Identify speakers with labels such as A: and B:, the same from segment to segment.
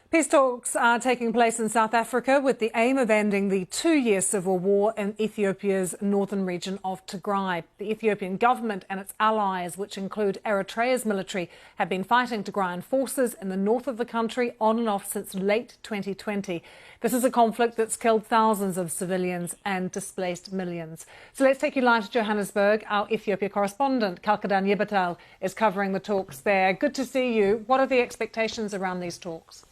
A: Peace talks are taking place in South Africa with the aim of ending the 2-year civil war in Ethiopia's northern region of Tigray. The Ethiopian government and its allies, which include Eritrea's military, have been fighting Tigrayan forces in the north of the country on and off since late 2020. This is a conflict that's killed thousands of civilians and displaced millions. So let's take you live to Johannesburg. Our Ethiopia correspondent, Kalkadan Yebatal, is covering the talks there. Good to see you. What are the expectations around these talks?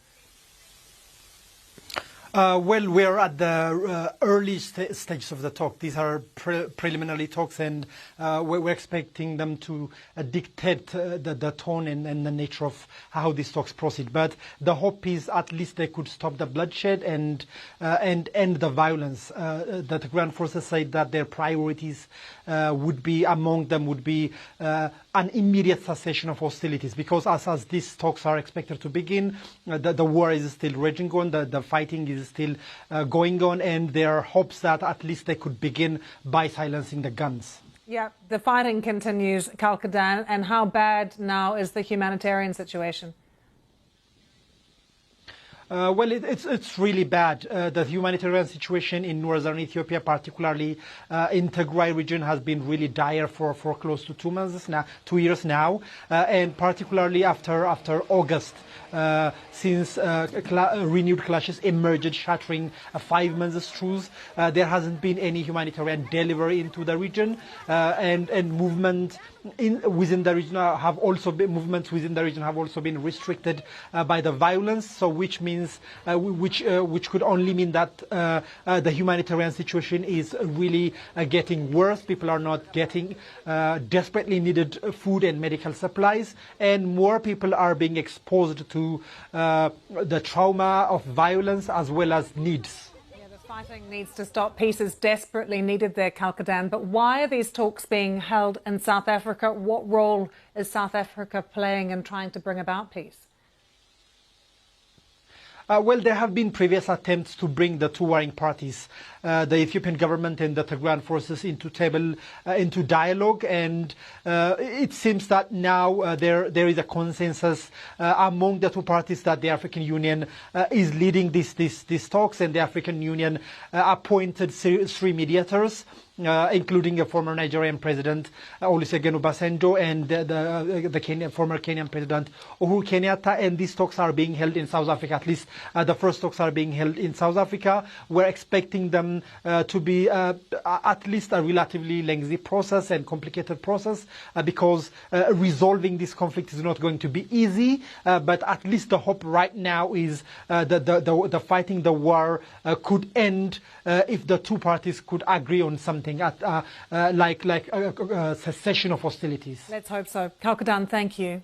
B: Well, we're at the early stages of the talk. These are preliminary talks, and we're expecting them to dictate the tone and the nature of how these talks proceed. But the hope is at least they could stop the bloodshed and end the violence. The Tigrayan forces say that their priorities would be an immediate cessation of hostilities, because as these talks are expected to begin, the war is still raging on, the fighting is still going on, and there are hopes that at least they could begin by silencing the guns.
A: Yeah, the fighting continues, Kalkadan, and how bad now is the humanitarian situation?
B: Well, it's really bad. The humanitarian situation in northern Ethiopia, particularly in Tigray region, has been really dire for close to 2 years now, and particularly after August, since renewed clashes emerged, shattering 5 months' truce. There hasn't been any humanitarian delivery into the region, and movement within the region have also been restricted by the violence. So, which means which could only mean that the humanitarian situation is really getting worse. People are not getting desperately needed food and medical supplies, and more people are being exposed to the trauma of violence as well as needs.
A: Fighting needs to stop. Peace is desperately needed there, Kalkadan. But why are these talks being held in South Africa? What role is South Africa playing in trying to bring about peace?
B: Well, there have been previous attempts to bring the two warring parties, the Ethiopian government and the Tigrayan forces, into dialogue, and it seems that now there is a consensus among the two parties that the African Union is leading these talks, and the African Union appointed 3 mediators, including a former Nigerian president, Olusegun Obasanjo, and the former Kenyan president, Uhuru Kenyatta. And these talks are being held in South Africa. At least the first talks are being held in South Africa. We're expecting them to be at least a relatively lengthy process and complicated process, because resolving this conflict is not going to be easy. But at least the hope right now is the fighting, the war could end if the two parties could agree on something like a cessation of hostilities.
A: Let's hope so. Kalkadan, thank you.